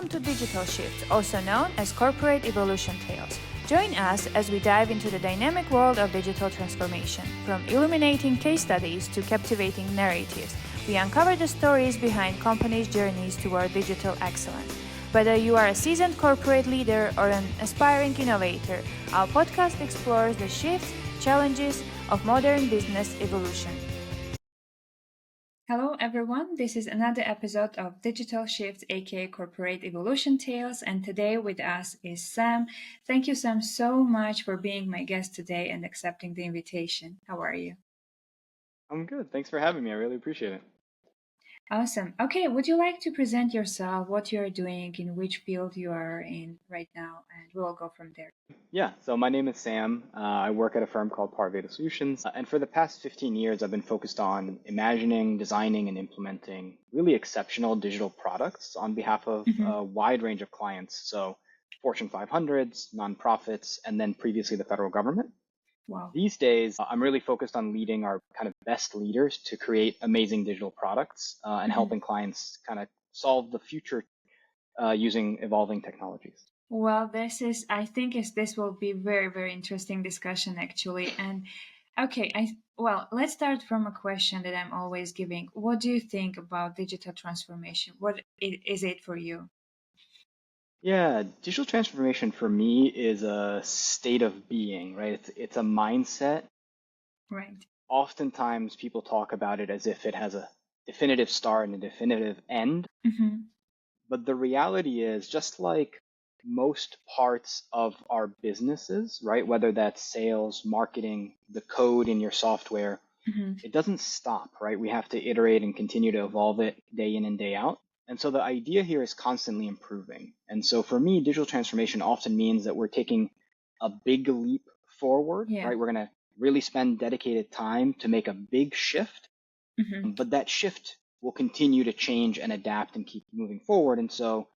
welcome to Digital Shift, also known as Corporate Evolution Tales. Join us as we dive into the dynamic world of digital transformation. From illuminating case studies to captivating narratives, we uncover the stories behind companies' journeys toward digital excellence. Whether you are a seasoned corporate leader or an aspiring innovator, our podcast explores the shifts, challenges of modern business evolution. Hello everyone, this is another episode of Digital Shift, aka Corporate Evolution Tales, and today with us is Sam. Thank you, Sam, so much for being my guest today and accepting the invitation. How are you? I'm good. Thanks for having me. I really appreciate it. Awesome. Okay, would you like to present yourself, what you're doing, in which field you are in right now, and we'll go from there. Yeah, so my name is Sam. I work at a firm called Parveda Solutions. And for the past 15 years, I've been focused on imagining, designing, and implementing really exceptional digital products on behalf of a wide range of clients. So Fortune 500s, nonprofits, and then previously the federal government. Wow. These days, I'm really focused on leading our kind of best leaders to create amazing digital products and helping clients kind of solve the future using evolving technologies. Well, I think this will be very, very interesting discussion actually. And okay, let's start from a question that I'm always giving. What do you think about digital transformation? Is it for you? Yeah, digital transformation for me is a state of being, right? It's a mindset. Right. Oftentimes people talk about it as if it has a definitive start and a definitive end. But the reality is, just like most parts of our businesses, right? Whether that's sales, marketing, the code in your software, it doesn't stop, right? We have to iterate and continue to evolve it day in and day out. And so the idea here is constantly improving. And so for me, digital transformation often means that we're taking a big leap forward, right? We're going to really spend dedicated time to make a big shift, but that shift will continue to change and adapt and keep moving forward. And so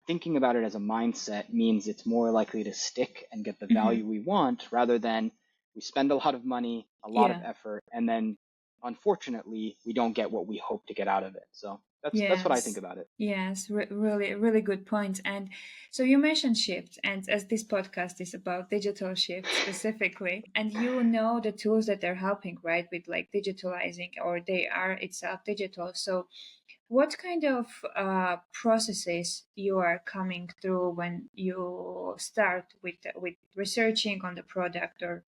thinking about it as a mindset means it's more likely to stick and get the value we want rather than we spend a lot of money, a lot of effort, and then unfortunately we don't get what we hope to get out of it. So that's what I think about it. Yes, really, really good point. And so you mentioned shift, and as this podcast is about digital shift specifically, and you know the tools that are helping, right, with like digitalizing, or they are itself digital. So what kind of processes you are coming through when you start with researching on the product or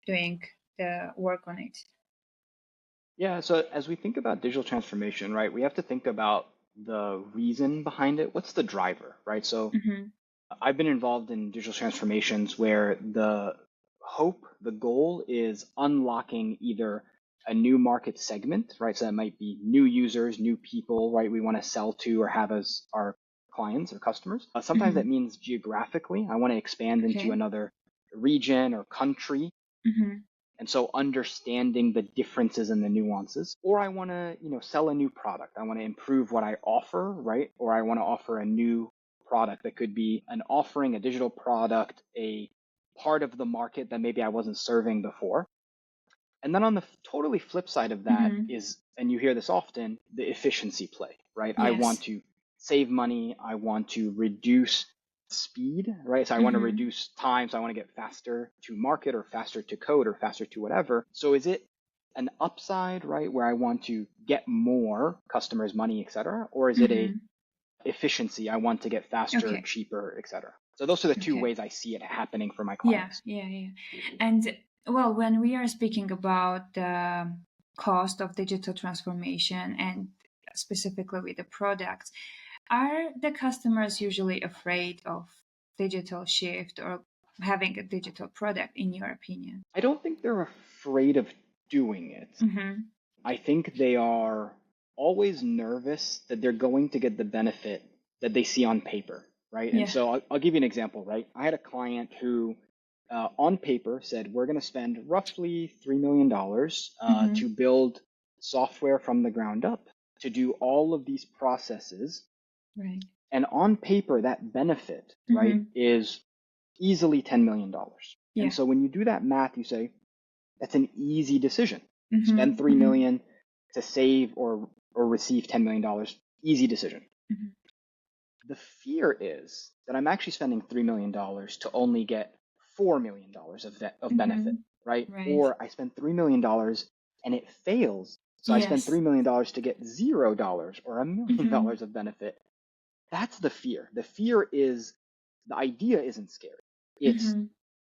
doing the work on it? Yeah, so as we think about digital transformation, right, we have to think about the reason behind it. What's the driver, right? So I've been involved in digital transformations where the goal is unlocking either a new market segment, right? So that might be new users, new people, right? We want to sell to or have as our clients or customers. Sometimes that means geographically, I want to expand into another region or country. And so understanding the differences and the nuances, or I want to, sell a new product. I want to improve what I offer, right? Or I want to offer a new product that could be an offering, a digital product, a part of the market that maybe I wasn't serving before. And then on the totally flip side of that is, and you hear this often, the efficiency play, right? I want to save money. I want to reduce speed, right? So I want to reduce time. So I want to get faster to market or faster to code or faster to whatever. So is it an upside, right? Where I want to get more customers, money, et cetera? Or is it a efficiency? I want to get faster, cheaper, et cetera. So those are the two ways I see it happening for my clients. Yeah. And well, when we are speaking about the cost of digital transformation and specifically with the products, are the customers usually afraid of digital shift or having a digital product, in your opinion? I don't think they're afraid of doing it. I think they are always nervous that they're going to get the benefit that they see on paper, right? And so I'll give you an example, right? I had a client who on paper said, we're going to spend roughly $3 million to build software from the ground up to do all of these processes. Right. And on paper, that benefit, right, is easily $10 million. And so when you do that math, you say, that's an easy decision. Spend $3 million to save or receive $10 million. Easy decision. The fear is that I'm actually spending $3 million to only get $4 million of benefit, right? Right. Or I spend $3 million and it fails. So I spend Yes. $3 million to get $0 or $1 million Mm-hmm. of benefit. That's the fear. The fear is the idea isn't scary. It's, Mm-hmm.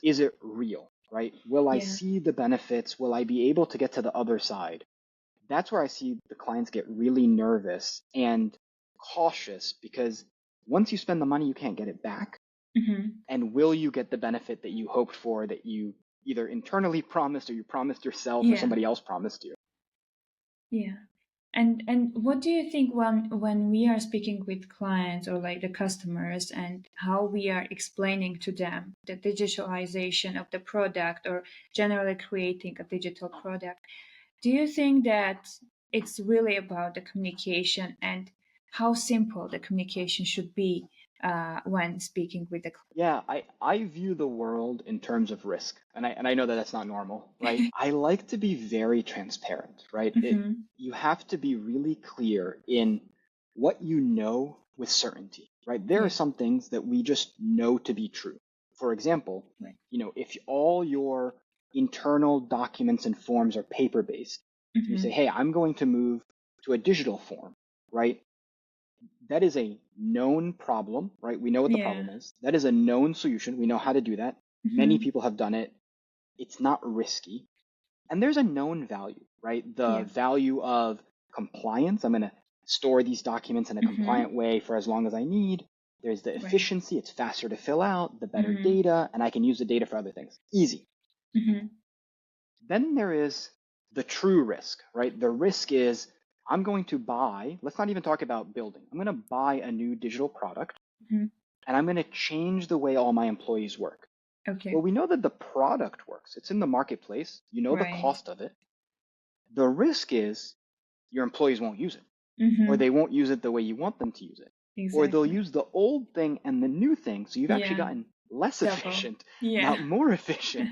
is it real, right? Will I Yeah. see the benefits? Will I be able to get to the other side? That's where I see the clients get really nervous and cautious because once you spend the money, you can't get it back. Mm-hmm. And will you get the benefit that you hoped for, that you either internally promised or you promised yourself or Yeah. somebody else promised you? Yeah. And what do you think when we are speaking with clients or like the customers and how we are explaining to them the digitalization of the product or generally creating a digital product? Do you think that it's really about the communication and how simple the communication should be when speaking with the Yeah, I view the world in terms of risk. And I know that that's not normal, right? client? I like to be very transparent, right? Hmm. You have to be really clear in what you know with certainty, right? There are Yeah. some things that we just know to be true. For example, Right. if all your internal documents and forms are paper-based, and you say, Hmm. hey, I'm going to move to a digital form, right? That is a known problem, right? We know what the Yeah. problem is. That is a known solution. We know how to do that. Many Hmm. people have done it. It's not risky. And there's a known value, right? The Yeah. value of compliance. I'm going to store these documents in a Hmm. compliant way for as long as I need. There's the Right. efficiency. It's faster to fill out, the better Hmm. data, and I can use the data for other things. Easy. Hmm. Then there is the true risk, right? The risk is I'm going to buy, let's not even talk about building. I'm going to buy a new digital product Hmm. and I'm going to change the way all my employees work. Well, Okay. we know that the product works. It's in the marketplace. You know the Right. cost of it. The risk is your employees won't use it, or Hmm. they won't use it the way you want them to use it, or they'll Exactly. use the old thing and the new thing. So you've actually Yeah. gotten less Double. efficient, Yeah. not more efficient.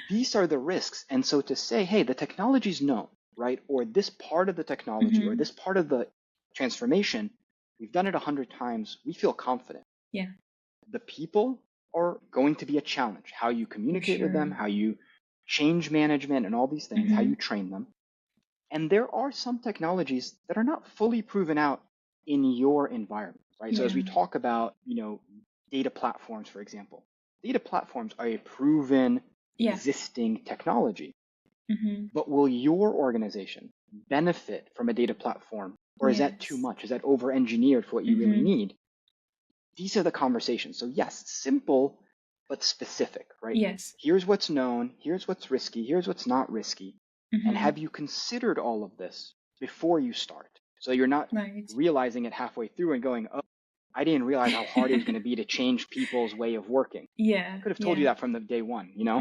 These are the risks. And so to say, hey, the technology's known, right? Or this part of the technology or Hmm. this part of the transformation, we've done it 100 times. We feel confident. Yeah. The people are going to be a challenge. How you For communicate with them, sure. how you change management and all these things, how you Hmm. train them. And there are some technologies that are not fully proven out in your environment, right? So as Yeah. we talk about, data platforms, for example, data platforms are a proven Yeah. existing technology. Hmm. But will your organization benefit from a data platform? Or is that too Yes. much? Is that over engineered for what you really Hmm. need? These are the conversations. So, yes, simple, but specific, right? Yes. Here's what's known, here's what's risky, here's what's not risky. And Hmm. have you considered all of this before you start? So you're not Right. realizing it halfway through and going, oh, I didn't realize how hard it was going to be to change people's way of working. I Yeah. could have told you Yeah. that from the day one, you know?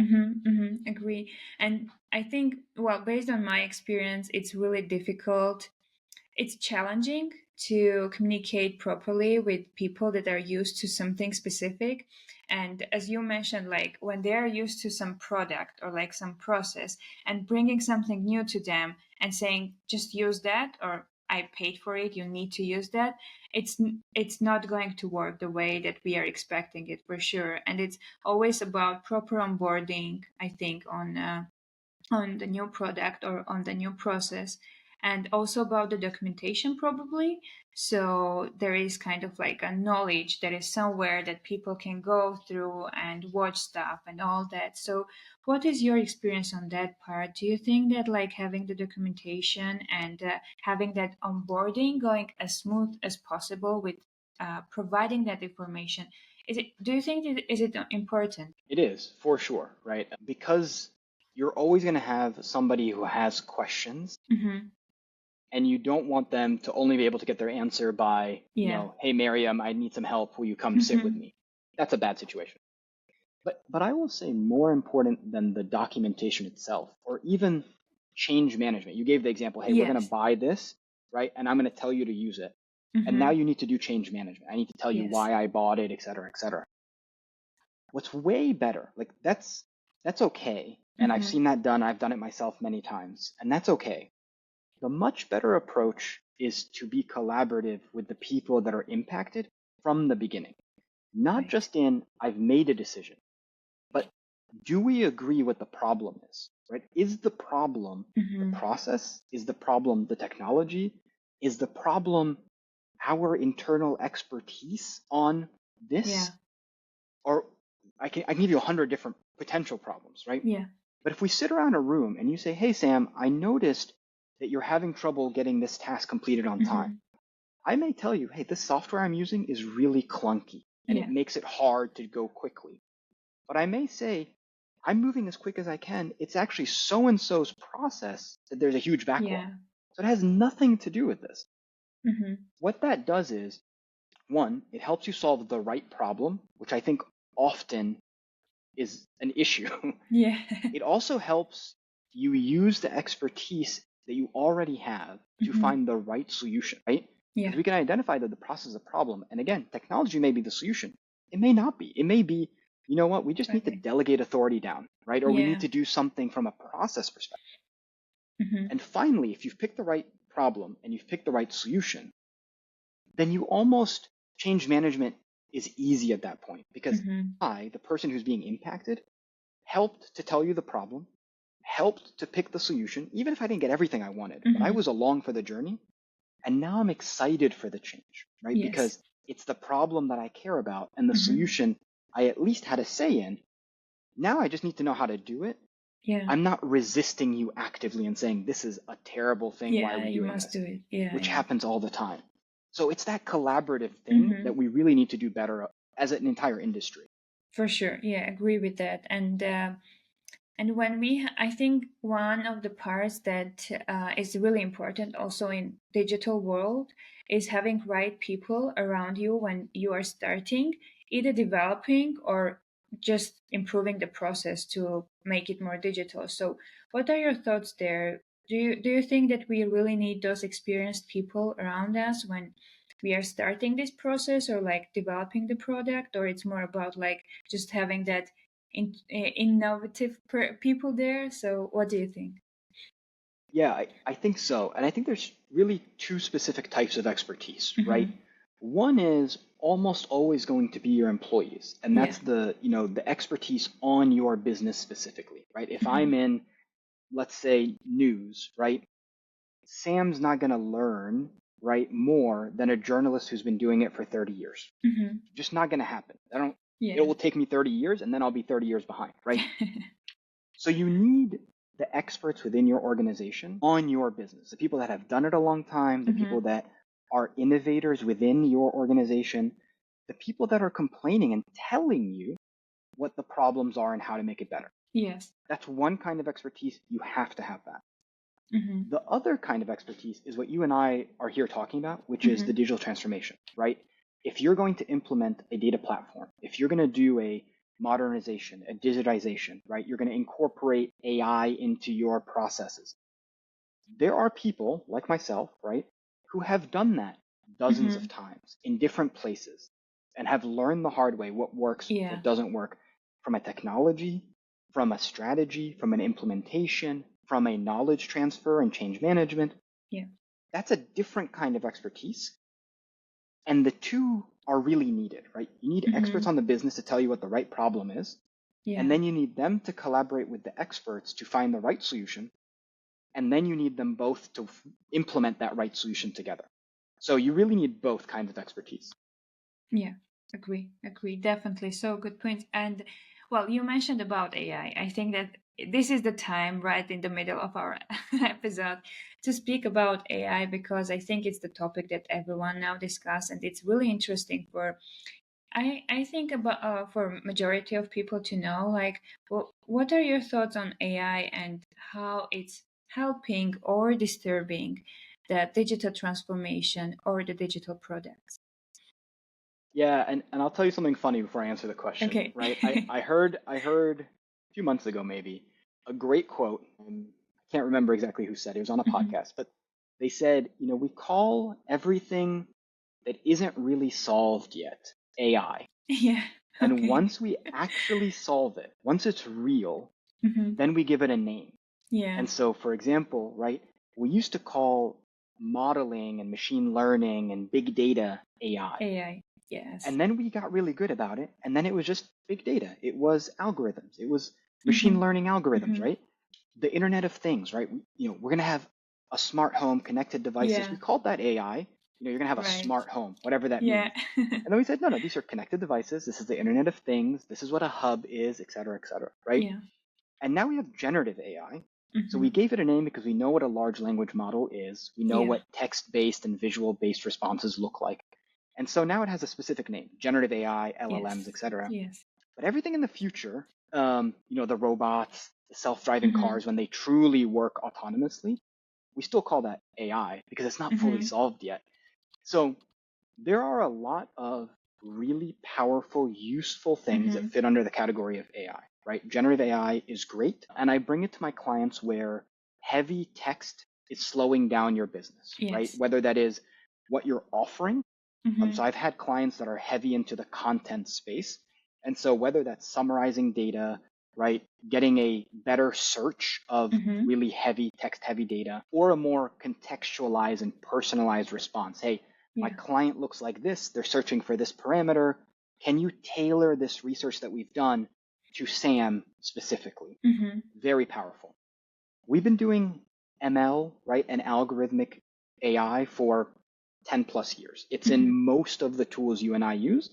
Agree. And I think, well, based on my experience, it's really difficult. It's challenging to communicate properly with people that are used to something specific. And as you mentioned, like when they're used to some product or like some process and bringing something new to them and saying, just use that, or I paid for it, you need to use that. It's not going to work the way that we are expecting it for sure. And it's always about proper onboarding, I think, on the new product or on the new process, and also about the documentation probably. So there is kind of like a knowledge that is somewhere that people can go through and watch stuff and all that. So what is your experience on that part? Do you think that like having the documentation and having that onboarding going as smooth as possible with providing that information, is it, do you think that is it important? It is, for sure, right? Because you're always going to have somebody who has questions Mm-hmm. and you don't want them to only be able to get their answer by, Yeah. hey, Mariam, I need some help. Will you come sit with Mm-hmm. me? That's a bad situation. But I will say more important than the documentation itself, or even change management. You gave the example, hey, we're going to Yes. buy this, right? And I'm going to tell you to use it. And now Mm-hmm. you need to do change management. I need to tell you Yes. why I bought it, et cetera, et cetera. What's way better, like that's okay. And I've Mm-hmm. seen that done. I've done it myself many times, and that's okay. The much better approach is to be collaborative with the people that are impacted from the beginning. Not Right. just in, I've made a decision, but do we agree what the problem is, right? Is the problem the process? Is the problem the technology? Is the problem our internal expertise on this? Yeah. Or I can give you 100 different potential problems, right? Yeah. But if we sit around a room and you say, hey, Sam, I noticed that you're having trouble getting this task completed on time. I may tell you, hey, this software I'm using is really clunky and it makes it hard to go quickly. But I may say, I'm moving as quick as I can. It's actually so-and-so's process that there's a huge backlog. Yeah. So it has nothing to do with this. Mm-hmm. What that does is, one, it helps you solve the right problem, which I think often is an issue. Yeah. It also helps you use the expertise that you already have to find the right solution, right? Yeah. Because we can identify that the process is a problem. And again, technology may be the solution. It may not be. It may be, you know what, we just need to delegate authority down, right? Or we need to do something from a process perspective. And finally, if you've picked the right problem and you've picked the right solution, then you almost change management is easy at that point because I, the person who's being impacted, helped to tell you the problem, helped to pick the solution, even if I didn't get everything I wanted, but I was along for the journey. And now I'm excited for the change, right? Yes. Because it's the problem that I care about and the solution I at least had a say in. Now I just need to know how to do it. Yeah. I'm not resisting you actively and saying, this is a terrible thing. Why are we you doing must this? do it. Yeah. Which happens all the time. So it's that collaborative thing that we really need to do better as an entire industry. For sure. Yeah, agree with that. And when I think one of the parts that is really important also in digital world is having right people around you when you are starting, either developing or just improving the process to make it more digital. So what are your thoughts there? Do you think that we really need those experienced people around us when we are starting this process or like developing the product, or it's more about like just having that innovative people there? So what do you think? Yeah, I think so. And I think there's really two specific types of expertise, right? One is almost always going to be your employees. And that's the expertise on your business specifically, right? If I'm in, let's say, news, right? Sam's not going to learn, right, more than a journalist who's been doing it for 30 years. Just not going to happen. It will take me 30 years and then I'll be 30 years behind, right? So you need the experts within your organization on your business, the people that have done it a long time, the people that are innovators within your organization, the people that are complaining and telling you what the problems are and how to make it better. Yes. That's one kind of expertise. You have to have that. The other kind of expertise is what you and I are here talking about, which is the digital transformation, right? If you're going to implement a data platform, if you're going to do a modernization, a digitization, right? You're going to incorporate AI into your processes. There are people like myself, right, who have done that dozens of times in different places and have learned the hard way what works, what doesn't work from a technology, from a strategy, from an implementation, from a knowledge transfer and change management. Yeah. That's a different kind of expertise. And the two are really needed, right? You need experts on the business to tell you what the right problem is. And then you need them to collaborate with the experts to find the right solution. And then you need them both to implement that right solution together. So you really need both kinds of expertise. Yeah, agree, definitely. So good point. And well, you mentioned about AI. I think that this is the time right in the middle of our episode to speak about AI, because I think it's the topic that everyone now discuss, and it's really interesting for I think about for majority of people to know, like, well, what are your thoughts on AI and how it's helping or disturbing the digital transformation or the digital products? Yeah, and I'll tell you something funny before I answer the question. Okay. Right? I heard a few months ago maybe a great quote. I can't remember exactly who said it. It was on a podcast, but they said, we call everything that isn't really solved yet AI. Yeah. And Okay. once we actually solve it, once it's real, then we give it a name. Yeah. And so, for example, right, we used to call modeling and machine learning and big data AI. AI, yes. And then we got really good about it. And then it was just big data. It was algorithms. It was machine learning algorithms, right? The Internet of Things, right? We're going to have a smart home, connected devices. Yeah. We called that AI. You're going to have a Right. smart home, whatever that Yeah. means. And then we said, no, these are connected devices. This is the Internet of Things. This is what a hub is, et cetera, right? Yeah. And now we have generative AI. So we Mm-hmm. gave it a name because we know what a large language model is. We know Yeah. what text-based and visual-based responses look like. And so now it has a specific name, generative AI, LLMs, Yes. et cetera. Yes. But everything in the future, the robots, the self-driving Mm-hmm. cars, when they truly work autonomously, we still call that AI because it's not fully Mm-hmm. solved yet. So there are a lot of really powerful, useful things Mm-hmm. that fit under the category of AI, right? Generative AI is great. And I bring it to my clients where heavy text is slowing down your business, right? Yes. Whether that is what you're offering. Mm-hmm. So I've had clients that are heavy into the content space. And so whether that's summarizing data, right, getting a better search of Mm-hmm. really heavy text heavy data, or a more contextualized and personalized response. Hey, my Yeah. client looks like this, they're searching for this parameter. Can you tailor this research that we've done to Sam specifically? Mm-hmm. Very powerful. We've been doing ML, right, and algorithmic AI for 10 plus years. It's in Mm-hmm. most of the tools you and I use,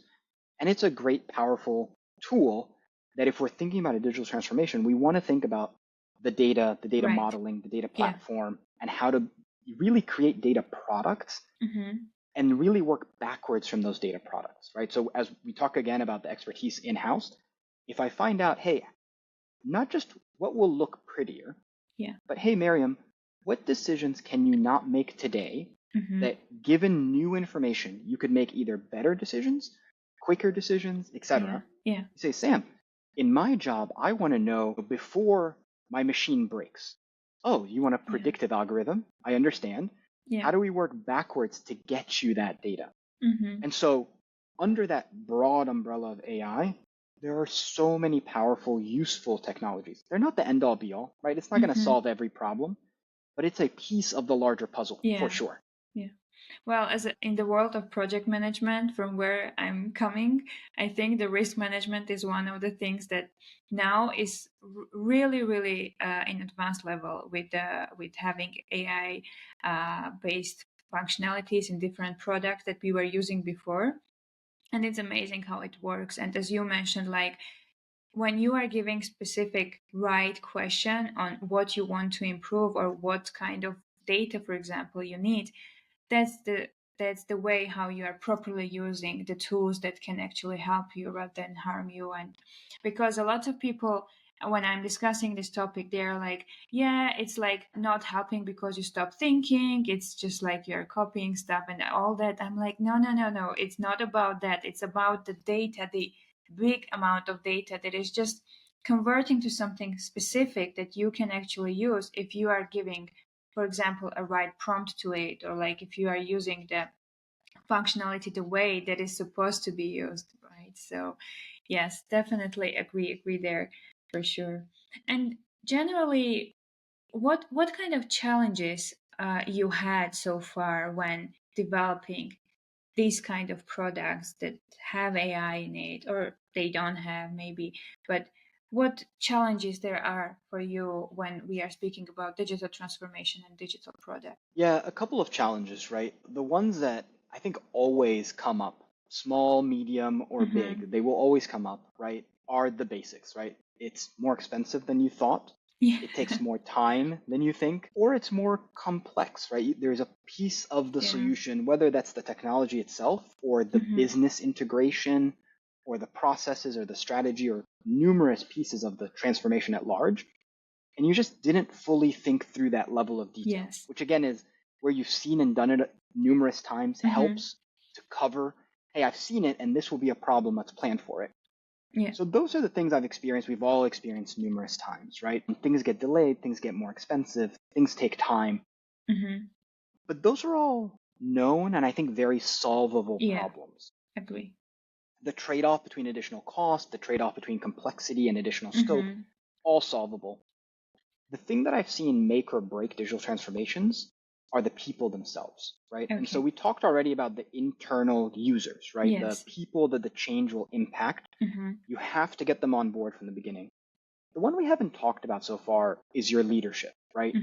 and it's a great, powerful tool that if we're thinking about a digital transformation, we want to think about the data Right. modeling, the data Yeah. platform, and how to really create data products Mm-hmm. and really work backwards from those data products, right? So as we talk again about the expertise in-house, if I find out, hey, not just what will look prettier, Yeah. but hey, Mariam, what decisions can you not make today Mm-hmm. that given new information, you could make either better decisions, quicker decisions, Yeah. etc. Yeah. You say, Sam, in my job, I want to know before my machine breaks. Oh, you want a Yeah. predictive algorithm? I understand. Yeah. How do we work backwards to get you that data? Mm-hmm. And so, under that broad umbrella of AI, there are so many powerful, useful technologies. They're not the end all be all, right? It's not going to Mm-hmm. solve every problem, but it's a piece of the larger puzzle for Yeah. sure. Yeah. Well, in the world of project management, from where I'm coming, I think the risk management is one of the things that now is really, really in advanced level with having AI based functionalities in different products that we were using before. And it's amazing how it works. And as you mentioned, like when you are giving specific right question on what you want to improve or what kind of data, for example, you need, that's the way how you are properly using the tools that can actually help you rather than harm you. And because a lot of people, when I'm discussing this topic, they're like, yeah, it's like not helping because you stop thinking, it's just like you're copying stuff and all that. I'm like, no, no, no, no, it's not about that. It's about the data, the big amount of data that is just converting to something specific that you can actually use if you are giving, for example, a right prompt to it, or like if you are using the functionality the way that is supposed to be used, right? So yes, definitely agree there for sure. And generally, what kind of challenges you had so far when developing these kind of products that have AI in it, or they don't have maybe, but what challenges there are for you when we are speaking about digital transformation and digital product? Yeah, a couple of challenges, right? The ones that I think always come up, small, medium, or Mm-hmm. big, they will always come up, right? Are the basics, right? It's more expensive than you thought. Yeah. It takes more time than you think, or it's more complex, right? There's a piece of the Yeah. solution, whether that's the technology itself or the Mm-hmm. business integration or the processes or the strategy or numerous pieces of the transformation at large. And you just didn't fully think through that level of detail, Yes. which again is where you've seen and done it numerous times, Mm-hmm. helps to cover, hey, I've seen it and this will be a problem, let's plan for it. Yeah. So those are the things I've experienced. We've all experienced numerous times, right? And things get delayed, things get more expensive, things take time. Mm-hmm. But those are all known and I think very solvable Yeah. problems. Agree. The trade-off between additional cost, the trade-off between complexity and additional scope, Mm-hmm. all solvable. The thing that I've seen make or break digital transformations are the people themselves, right? And so Okay. we talked already about the internal users, right? The Yes. people that the change will impact. You have to get them on board from the beginning. The one we haven't talked about so far is your leadership, right?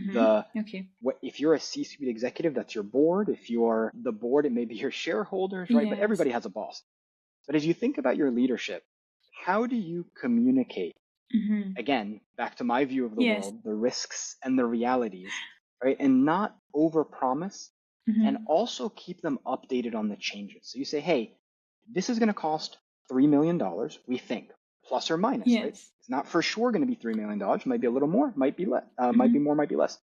Okay. If you're a C-suite executive, that's your board. If you're the board, it may be your shareholders, right? But Yes. everybody has a boss. But as you think about your leadership, how do you communicate? Again, back to my view of the Yes. world, the risks and the realities, right? And not overpromise, and also keep them updated on the changes. So you say, hey, this is going to cost $3 million, we think, plus or minus, right? Yes. It's not for sure going to be $3 million. It might be a little more, might be less, might be more, might be less.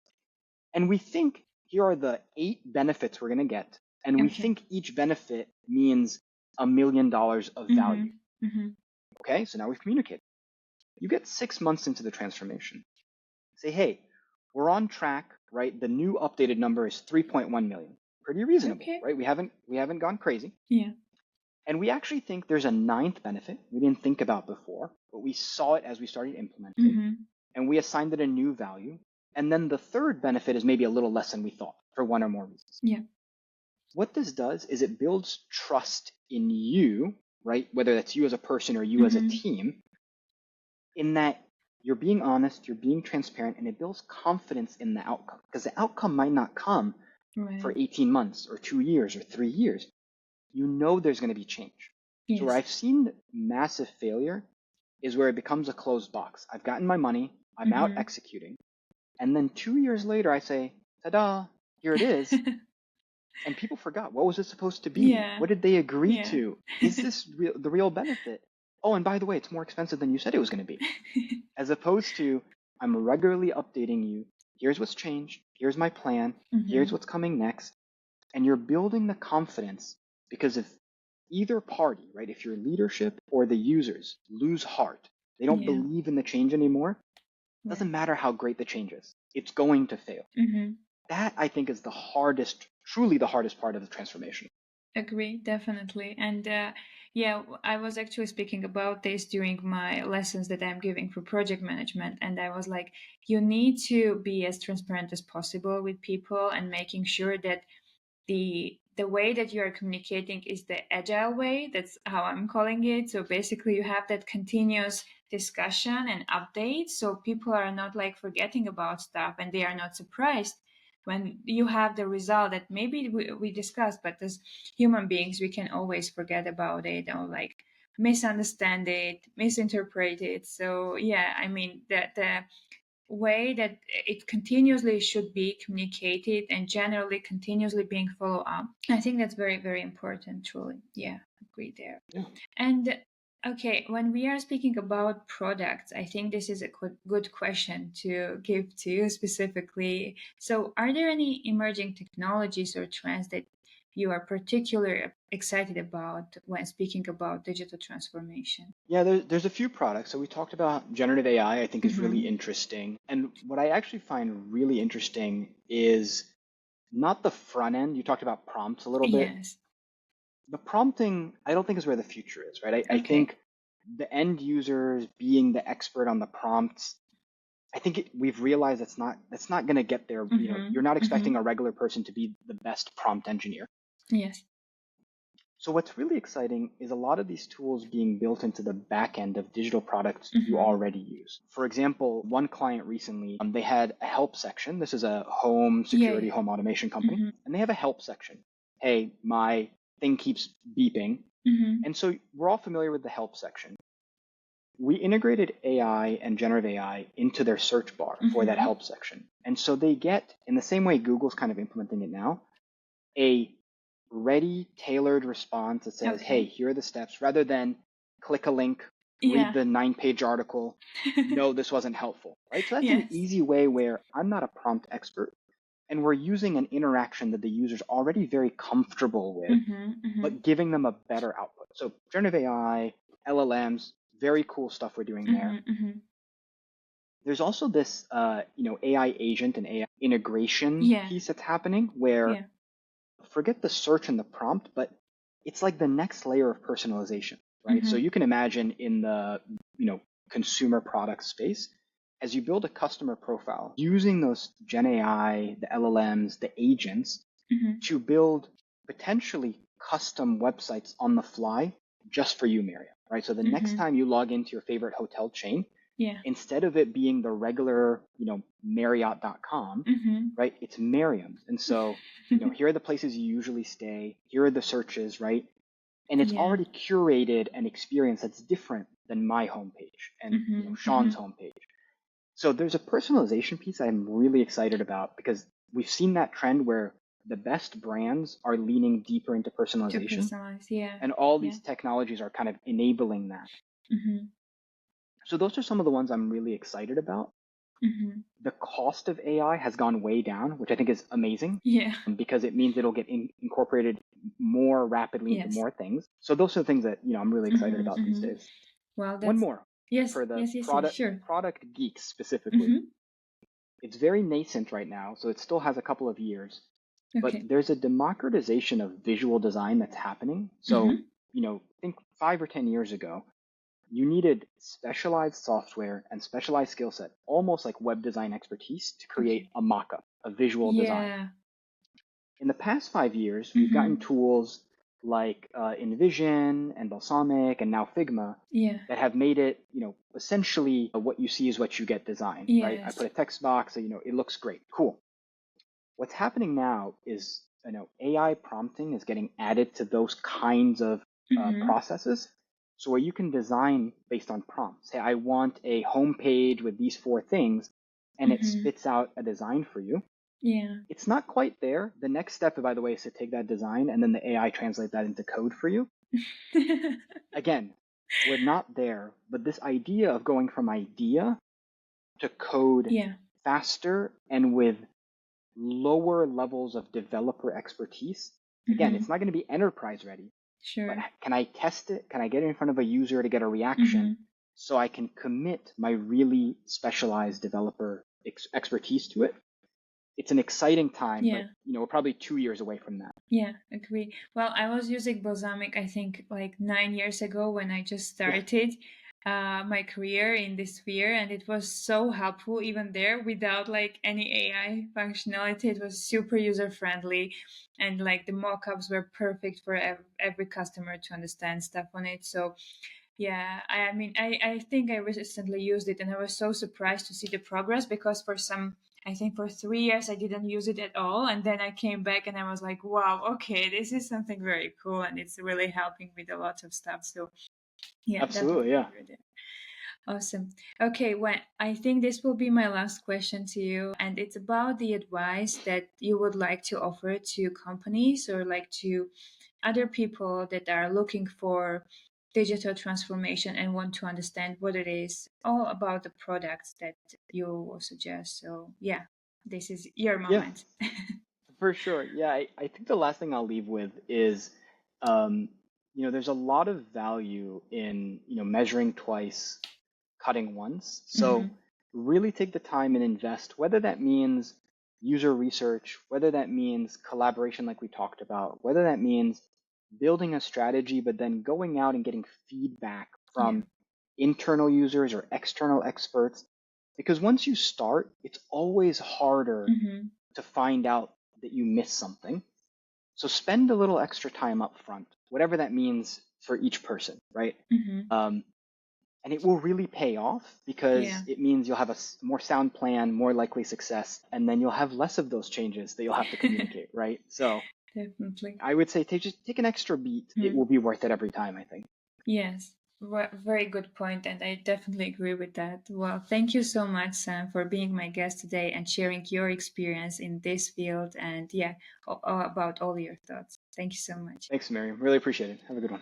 And we think here are the 8 benefits we're going to get. And we Okay. think each benefit means $1 million of value. Okay, so now we've communicated. You get 6 months into the transformation. Say, hey, we're on track, right? The new updated number is 3.1 million. Pretty reasonable, Okay. right? We haven't gone crazy. Yeah. And we actually think there's a 9th benefit we didn't think about before, but we saw it as we started implementing, and we assigned it a new value. And then the 3rd benefit is maybe a little less than we thought for one or more reasons. Yeah. What this does is it builds trust in you, right? Whether that's you as a person or you as a team, in that you're being honest, you're being transparent, and it builds confidence in the outcome, because the outcome might not come for 18 months or 2 years or 3 years. You know there's going to be change. Yes. So where I've seen massive failure is where it becomes a closed box. I've gotten my money, I'm out executing, and then 2 years later I say, ta-da, here it is. And people forgot, what was it supposed to be? Yeah. What did they agree Yeah. to? Is this the real benefit? Oh, and by the way, it's more expensive than you said it was going to be. As opposed to, I'm regularly updating you. Here's what's changed. Here's my plan. Here's what's coming next. And you're building the confidence, because if either party, right, if your leadership or the users lose heart, they don't Yeah. believe in the change anymore, it doesn't Right. matter how great the change is. It's going to fail. That, I think, is the hardest, truly the hardest part of the transformation. Agree, definitely. And yeah, I was actually speaking about this during my lessons that I'm giving for project management. And I was like, you need to be as transparent as possible with people and making sure that the way that you are communicating is the agile way. That's how I'm calling it. So basically you have that continuous discussion and updates, so people are not like forgetting about stuff and they are not surprised when you have the result that maybe we discussed, but as human beings we can always forget about it or like misunderstand it, misinterpret it. So yeah, I mean that the way that it continuously should be communicated and generally continuously being followed up, I think that's very, very important, truly. Yeah, agree there. Yeah. And okay, when we are speaking about products, I think this is a good question to give to you specifically. So are there any emerging technologies or trends that you are particularly excited about when speaking about digital transformation? Yeah, there's a few products. So we talked about generative AI, I think is really interesting. And what I actually find really interesting is not the front end. You talked about prompts a little bit. Yes. The prompting, I don't think is where the future is, right? I Okay. think the end users being the expert on the prompts, I think we've realized that's not going to get there. You're not expecting a regular person to be the best prompt engineer. Yes. So what's really exciting is a lot of these tools being built into the back end of digital products you already use. For example, one client recently, they had a help section. This is a home security, Yeah. home automation company, and they have a help section. Hey, my thing keeps beeping. And so we're all familiar with the help section. We integrated AI and generative AI into their search bar for that help section. And so they get, in the same way Google's kind of implementing it now, a ready, tailored response that says, hey, here are the steps, rather than click a link, read the 9-page article, no, this wasn't helpful, right? So that's an Yes. easy way where I'm not a prompt expert, and we're using an interaction that the user's already very comfortable with, but giving them a better output. So generative AI, LLMs, very cool stuff we're doing there. There's also this, AI agent and AI integration piece that's happening where forget the search and the prompt, but it's like the next layer of personalization, right? So you can imagine in the, consumer product space, as you build a customer profile, using those Gen AI, the LLMs, the agents to build potentially custom websites on the fly just for you, Mariam, right? So the next time you log into your favorite hotel chain, instead of it being the regular, Marriott.com, right? It's Mariam's. And so, here are the places you usually stay. Here are the searches, right? And it's already curated an experience that's different than my homepage and Sean's homepage. So there's a personalization piece I'm really excited about because we've seen that trend where the best brands are leaning deeper into personalization. And all these technologies are kind of enabling that. So those are some of the ones I'm really excited about. The cost of AI has gone way down, which I think is amazing. Because it means it'll get incorporated more rapidly into more things. So those are the things that I'm really excited about these days. Well, one more for the product geeks specifically. It's very nascent right now, so it still has a couple of years. But there's a democratization of visual design that's happening. So, think 5 or 10 years ago, you needed specialized software and specialized skill set, almost like web design expertise, to create a mock-up, a visual design. In the past 5 years, we've gotten tools like InVision and Balsamic and now Figma that have made it, essentially what you see is what you get design, right? I put a text box, so, it looks great. Cool. What's happening now is, AI prompting is getting added to those kinds of processes. So where you can design based on prompts. Say, I want a homepage with these 4 things, and it spits out a design for you. It's not quite there. The next step, by the way, is to take that design and then the AI translate that into code for you. Again, we're not there, but this idea of going from idea to code faster and with lower levels of developer expertise. Again, it's not going to be enterprise ready. But can I test it? Can I get it in front of a user to get a reaction so I can commit my really specialized developer expertise to it? It's an exciting time, but we're probably 2 years away from that. Agree. Well, I was using Balsamic, I think, like 9 years ago when I just started my career in this sphere, and it was so helpful even there without like any AI functionality. It was super user friendly, and like the mockups were perfect for every customer to understand stuff on it. So I mean, I think I recently used it, and I was so surprised to see the progress because I think for 3 years I didn't use it at all, and then I came back and I was like, wow, okay, this is something very cool, and it's really helping with a lot of stuff. So absolutely, awesome. Okay, well, I think this will be my last question to you, and it's about the advice that you would like to offer to companies or like to other people that are looking for digital transformation and want to understand what it is, all about the products that you will suggest. So this is your moment. For sure. I think the last thing I'll leave with is, there's a lot of value in, measuring twice, cutting once. So really take the time and invest, whether that means user research, whether that means collaboration like we talked about, whether that means building a strategy, but then going out and getting feedback from internal users or external experts. Because once you start, it's always harder to find out that you missed something. So spend a little extra time up front, whatever that means for each person, right? And it will really pay off because it means you'll have a more sound plan, more likely success, and then you'll have less of those changes that you'll have to communicate, right? So definitely, I would say take an extra beat. It will be worth it every time, I think. Yes, very good point, and I definitely agree with that. Well, thank you so much, Sam, for being my guest today and sharing your experience in this field and about all your thoughts. Thank you so much. Thanks, Mariam. Really appreciate it. Have a good one.